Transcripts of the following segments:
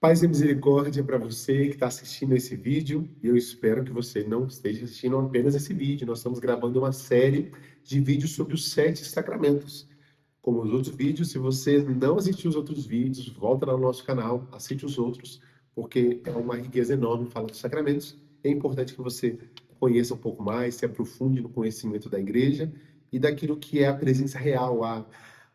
Paz e misericórdia para você que está assistindo esse vídeo. E eu espero que você não esteja assistindo apenas esse vídeo. Nós estamos gravando uma série de vídeos sobre os 7 sacramentos. Como os outros vídeos, se você não assistiu os outros vídeos, volta lá no nosso canal, assiste os outros, porque é uma riqueza enorme falar dos sacramentos. É importante que você conheça um pouco mais, se aprofunde no conhecimento da igreja e daquilo que é a presença real, a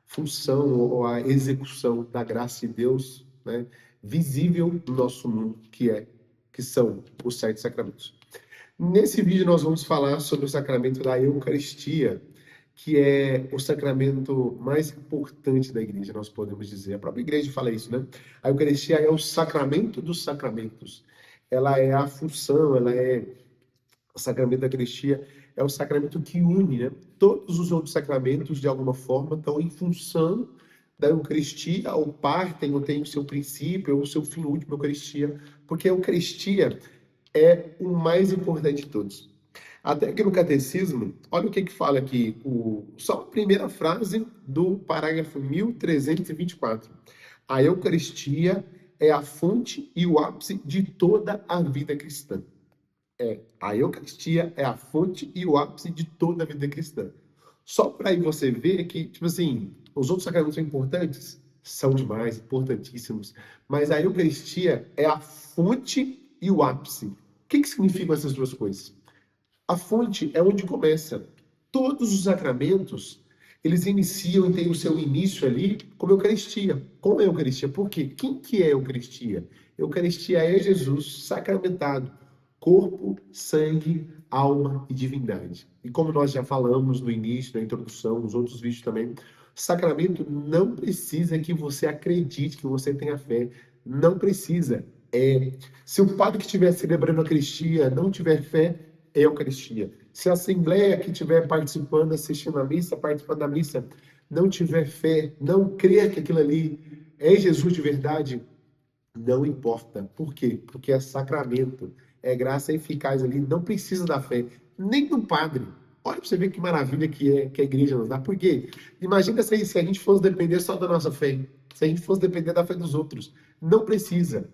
função ou a execução da graça de Deus, né, visível no nosso mundo, que são os 7 sacramentos. Nesse vídeo nós vamos falar sobre o sacramento da Eucaristia, que é o sacramento mais importante da igreja, nós podemos dizer. A própria igreja fala isso, né? A Eucaristia é o sacramento dos sacramentos. Ela é a função, o sacramento da Eucaristia é o sacramento que une, né? Todos os outros sacramentos, de alguma forma, estão em função da Eucaristia, ou partem, ou têm o seu princípio, ou o seu fim último, a Eucaristia, porque a Eucaristia é o mais importante de todos. Até que no catecismo, olha o que fala aqui, só a primeira frase do parágrafo 1324. A Eucaristia é a fonte e o ápice de toda a vida cristã. A Eucaristia é a fonte e o ápice de toda a vida cristã. Só para aí você ver que, tipo assim, os outros sacramentos são importantes? São demais, importantíssimos. Mas a Eucaristia é a fonte e o ápice. O que significam essas duas coisas? A fonte é onde começa. Todos os sacramentos, eles iniciam e têm o seu início ali como Eucaristia. Como é a Eucaristia? Por quê? Quem que é a Eucaristia? Eucaristia é Jesus sacramentado. Corpo, sangue, alma e divindade. E como nós já falamos no início, na introdução, nos outros vídeos também, sacramento não precisa que você acredite, que você tenha fé. Não precisa. Se o padre que estiver celebrando a Eucaristia não tiver fé, é a Eucaristia. Se a assembleia que estiver participando, assistindo a missa, participando da missa, não tiver fé, não crer que aquilo ali é Jesus de verdade, não importa. Por quê? Porque é sacramento. É graça eficaz ali. Não precisa da fé. Nem do padre. Olha para você ver que maravilha que a igreja nos dá. Por quê? Imagina se a gente fosse depender só da nossa fé. Se a gente fosse depender da fé dos outros. Não precisa.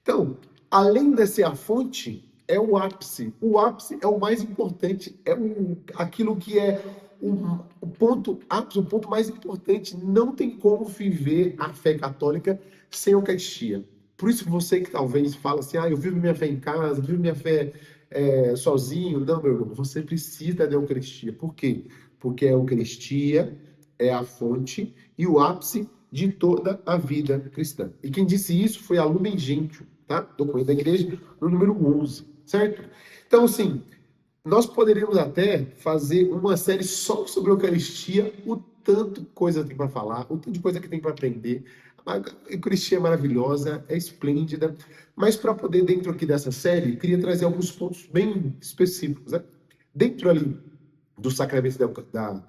Então, além de ser a fonte, é o ápice. O ápice é o mais importante. Aquilo que é o ponto ápice, o ponto mais importante. Não tem como viver a fé católica sem Eucaristia. Por isso você que talvez fala assim, eu vivo minha fé em casa, vivo minha fé sozinho. Não, meu irmão, você precisa da Eucaristia. Por quê? Porque a Eucaristia é a fonte e o ápice de toda a vida cristã. E quem disse isso foi a Lumen Gentium, tá? Documento da igreja, no número 11, certo? Então, assim, nós poderíamos até fazer uma série só sobre a Eucaristia, o tanto de coisa tem para falar, o tanto de coisa que tem para aprender. A Eucaristia é maravilhosa, é esplêndida, mas para poder, dentro aqui dessa série, queria trazer alguns pontos bem específicos, né? Dentro ali do sacramento da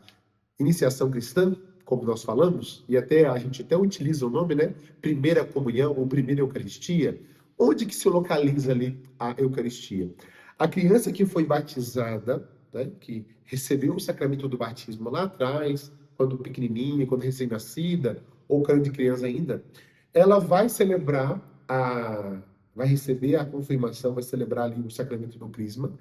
iniciação cristã, como nós falamos, e a gente até utiliza o nome, né? Primeira comunhão ou primeira Eucaristia. Onde que se localiza ali a Eucaristia? A criança que foi batizada, né, que recebeu o sacramento do batismo lá atrás, quando pequenininha, quando recém-nascida, ou quando de criança ainda, ela vai vai receber a confirmação, vai celebrar ali o sacramento do crisma.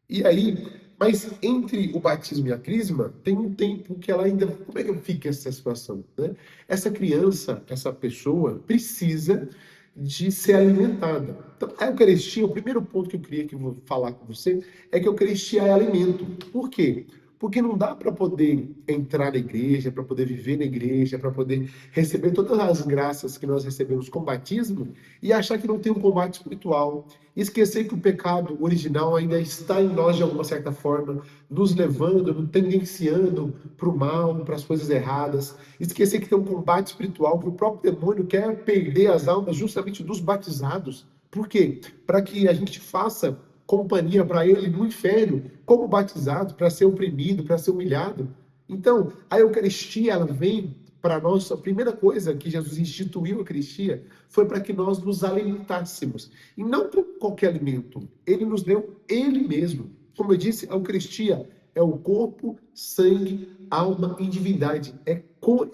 E aí, mas entre o batismo e a crisma, tem um tempo que ela ainda... Como é que fica essa situação, né? Essa criança, essa pessoa, precisa de ser alimentada. Então, a Eucaristia, o primeiro ponto que eu queria que eu vou falar com você, é que a Eucaristia é alimento. Por quê? Porque não dá para poder entrar na igreja, para poder viver na igreja, para poder receber todas as graças que nós recebemos com o batismo e achar que não tem um combate espiritual. Esquecer que o pecado original ainda está em nós de alguma certa forma, nos levando, nos tendenciando para o mal, para as coisas erradas. Esquecer que tem um combate espiritual, que o próprio demônio quer perder as almas justamente dos batizados. Por quê? Para que a gente faça companhia para ele no inferno, como batizado, para ser oprimido, para ser humilhado. Então, a Eucaristia, ela vem para nós, a primeira coisa que Jesus instituiu a Eucaristia foi para que nós nos alimentássemos. E não por qualquer alimento. Ele nos deu Ele mesmo. Como eu disse, a Eucaristia é o corpo, sangue, alma e divindade.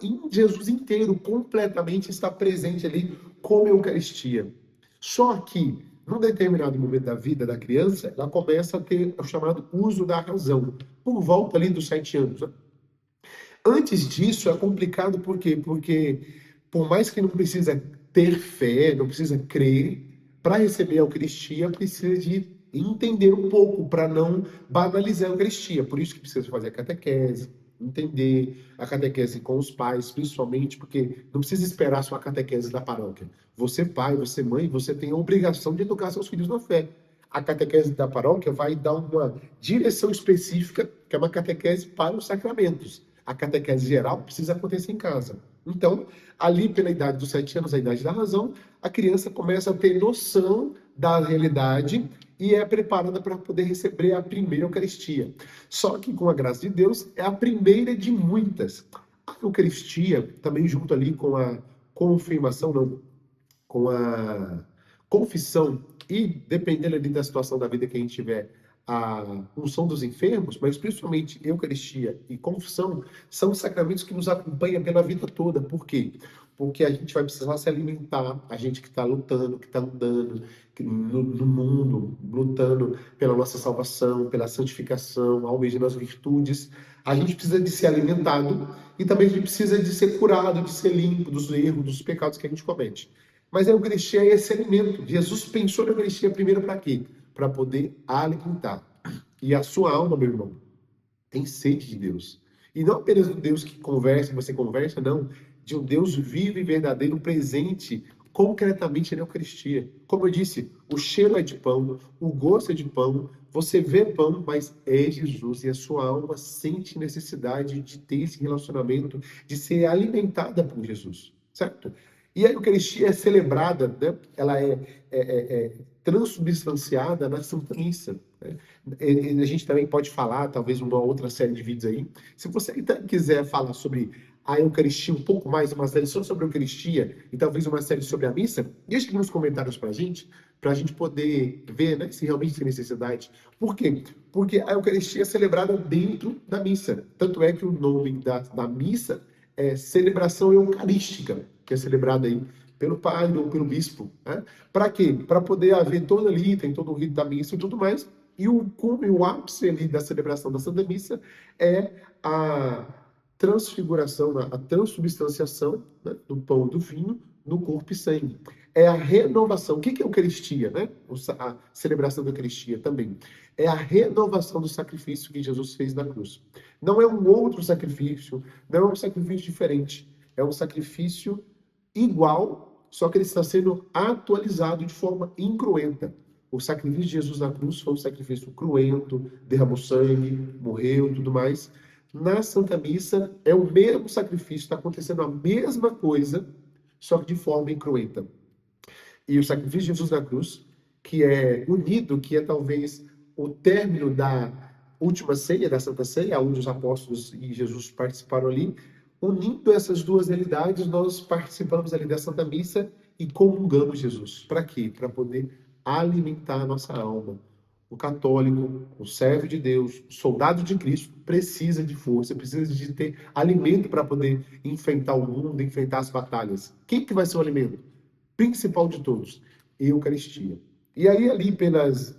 Em Jesus inteiro, completamente está presente ali como Eucaristia. Só que, num determinado momento da vida da criança, ela começa a ter o chamado uso da razão, por volta ali dos 7 anos, né? Antes disso é complicado, por quê? Porque por mais que não precisa ter fé, não precisa crer, para receber a Eucaristia precisa de entender um pouco, para não banalizar a Eucaristia. Por isso que precisa fazer a catequese, entender a catequese com os pais, principalmente porque não precisa esperar só a catequese da paróquia. Você pai, você mãe, você tem a obrigação de educar seus filhos na fé. A catequese da paróquia vai dar uma direção específica, que é uma catequese para os sacramentos. A catequese geral precisa acontecer em casa. Então, ali pela idade dos 7 anos, a idade da razão, a criança começa a ter noção da realidade e é preparada para poder receber a primeira Eucaristia. Só que, com a graça de Deus, é a primeira de muitas. A Eucaristia, também junto ali com a confirmação, não, com a confissão e, dependendo ali da situação da vida que a gente tiver, a unção dos enfermos, mas principalmente Eucaristia e confissão, são sacramentos que nos acompanham pela vida toda. Por quê? Porque a gente vai precisar se alimentar, a gente que está lutando, que está andando no mundo, lutando pela nossa salvação, pela santificação, almejando as virtudes, a gente precisa de ser alimentado e também a gente precisa de ser curado, de ser limpo dos erros, dos pecados que a gente comete. Mas a Eucaristia é esse alimento. Jesus pensou na Eucaristia primeiro para quê? Para poder alimentar. E a sua alma, meu irmão, tem sede de Deus. E não apenas um Deus que conversa, você conversa, não. De um Deus vivo e verdadeiro, presente, concretamente na Eucaristia. Como eu disse, o cheiro é de pão, o gosto é de pão, você vê pão, mas é Jesus. E a sua alma sente necessidade de ter esse relacionamento, de ser alimentada por Jesus. Certo? E a Eucaristia é celebrada, né? Ela é transubstanciada na Santa Missa. Né? A gente também pode falar, talvez, uma outra série de vídeos aí. Se você quiser falar sobre a Eucaristia um pouco mais, uma série só sobre a Eucaristia e talvez uma série sobre a missa, deixa aqui nos comentários para a gente poder ver, né, se realmente tem necessidade. Por quê? Porque a Eucaristia é celebrada dentro da missa. Tanto é que o nome da missa é celebração eucarística, que é celebrada aí pelo padre ou pelo bispo. Né? Para quê? Para poder haver toda ali, tem todo o rito da missa e tudo mais. E o ápice ali da celebração da Santa Missa é a transfiguração, a transubstanciação, né, do pão e do vinho no corpo e sangue. É a renovação. O que é a Eucaristia? Né? A celebração da Eucaristia também. É a renovação do sacrifício que Jesus fez na cruz. Não é um outro sacrifício, não é um sacrifício diferente. É um sacrifício igual, só que ele está sendo atualizado de forma incruenta. O sacrifício de Jesus na cruz foi um sacrifício cruento, derramou sangue, morreu, tudo mais. Na Santa Missa é o mesmo sacrifício, está acontecendo a mesma coisa, só que de forma incruenta. E o sacrifício de Jesus na cruz, que é unido, que é talvez o término da última ceia, da Santa Ceia, onde os apóstolos e Jesus participaram ali, unindo essas duas realidades, nós participamos ali da Santa Missa e comungamos Jesus. Para quê? Para poder alimentar a nossa alma. O católico, o servo de Deus, o soldado de Cristo, precisa de força, precisa de ter alimento para poder enfrentar o mundo, enfrentar as batalhas. Quem que vai ser o alimento? Principal de todos, Eucaristia. E aí, ali, pelos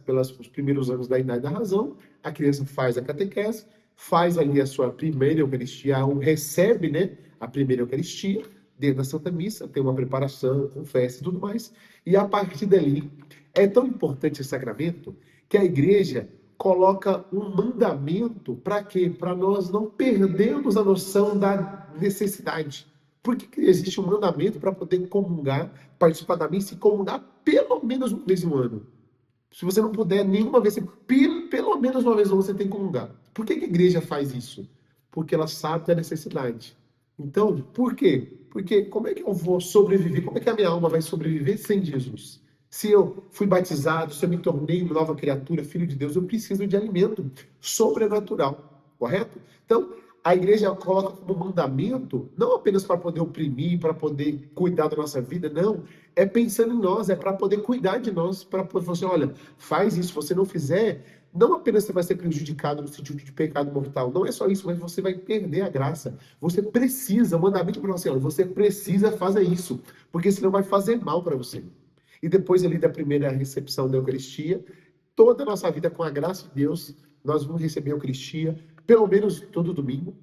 primeiros anos da idade da razão, a criança faz a catequese, faz ali a sua primeira Eucaristia, recebe, né, a primeira Eucaristia, dentro da Santa Missa, tem uma preparação, confessa e tudo mais, e a partir dali, é tão importante esse sacramento, que a igreja coloca um mandamento para quê? Para nós não perdermos a noção da necessidade. Porque existe um mandamento para poder comungar, participar da missa e comungar pelo menos uma vez no ano. Se você não puder nenhuma vez, pelo menos uma vez no ano você tem que comungar. Por que a igreja faz isso? Porque ela sabe da necessidade. Então, por quê? Porque como é que eu vou sobreviver? Como é que a minha alma vai sobreviver sem Jesus? Se eu fui batizado, se eu me tornei uma nova criatura, filho de Deus, eu preciso de alimento sobrenatural, correto? Então, a igreja coloca como mandamento, não apenas para poder oprimir, para poder cuidar da nossa vida, não. É pensando em nós, é para poder cuidar de nós, para poder falar assim, olha, faz isso, se você não fizer, não apenas você vai ser prejudicado no sentido de pecado mortal, não é só isso, mas você vai perder a graça. Você precisa, o mandamento para você, olha, você precisa fazer isso, porque senão vai fazer mal para você. E depois ali da primeira recepção da Eucaristia, toda a nossa vida, com a graça de Deus, nós vamos receber a Eucaristia, pelo menos todo domingo,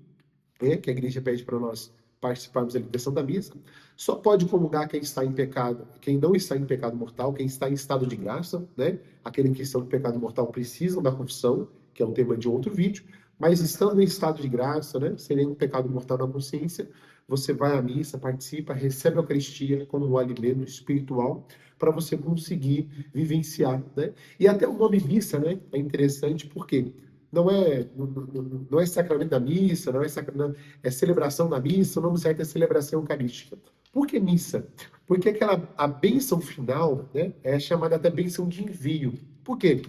que a igreja pede para nós participarmos da liturgia da missa. Só pode comungar quem está em pecado, quem não está em pecado mortal, quem está em estado de graça, né? Aqueles que estão em pecado mortal precisam da confissão, que é o tema de outro vídeo, mas estando em estado de graça, né? Sem nenhum pecado mortal na consciência, você vai à missa, participa, recebe a Eucaristia como um alimento espiritual para você conseguir vivenciar, né? E até o nome missa, né? É interessante porque não é sacramento da missa, não é sacramento, é celebração da missa, o nome certo é celebração eucarística. Por que missa? Porque a bênção final, né, é chamada até bênção de envio. Por quê?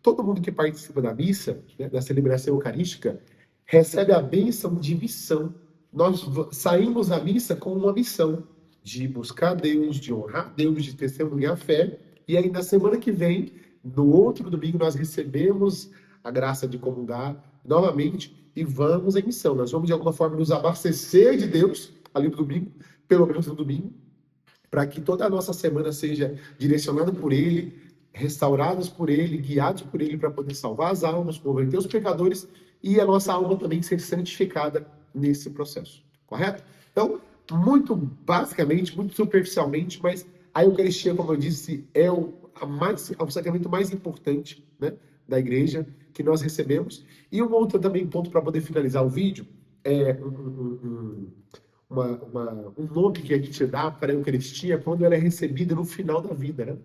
Todo mundo que participa da missa, né, da celebração eucarística, recebe a bênção de missão. Nós saímos da missa com uma missão de buscar Deus, de honrar Deus, de testemunhar a fé. E aí, na semana que vem, no outro domingo, nós recebemos a graça de comungar novamente e vamos em missão. Nós vamos, de alguma forma, nos abastecer de Deus ali no domingo, pelo menos no domingo, para que toda a nossa semana seja direcionada por Ele, restaurados por Ele, guiados por Ele para poder salvar as almas, converter os pecadores e a nossa alma também ser santificada nesse processo. Correto? Então, muito basicamente, muito superficialmente, mas a Eucaristia, como eu disse, é o sacramento mais importante, né, da igreja que nós recebemos. E um outro também ponto para poder finalizar o vídeo é um nome que a gente dá para a Eucaristia quando ela é recebida no final da vida, né?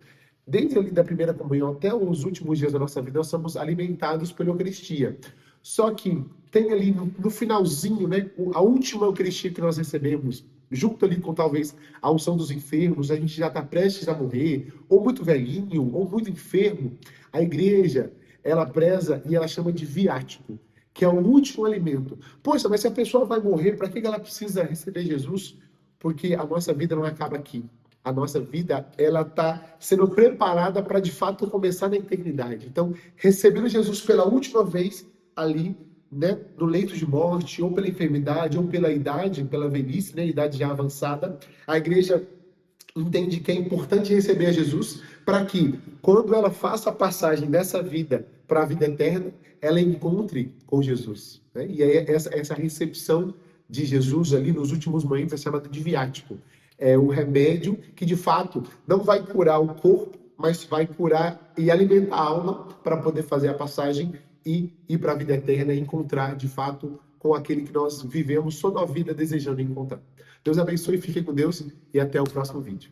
Desde ali da primeira comunhão até os últimos dias da nossa vida, nós somos alimentados pela Eucaristia. Só que tem ali no finalzinho, né, a última Eucaristia que nós recebemos, junto ali com talvez a unção dos enfermos, a gente já está prestes a morrer, ou muito velhinho, ou muito enfermo, a igreja, ela preza e ela chama de viático, que é o último alimento. Poxa, mas se a pessoa vai morrer, para que ela precisa receber Jesus? Porque a nossa vida não acaba aqui. A nossa vida, ela está sendo preparada para, de fato, começar na eternidade. Então, recebendo Jesus pela última vez ali, né, no leito de morte, ou pela enfermidade, ou pela idade, pela velhice, né, idade já avançada, a igreja entende que é importante receber a Jesus para que, quando ela faça a passagem dessa vida para a vida eterna, ela encontre com Jesus, né? E aí essa recepção de Jesus ali nos últimos momentos é chamada de viático. É o remédio que, de fato, não vai curar o corpo, mas vai curar e alimentar a alma para poder fazer a passagem e ir para a vida eterna e encontrar, de fato, com aquele que nós vivemos toda a vida desejando encontrar. Deus abençoe, fiquem com Deus e até o próximo vídeo.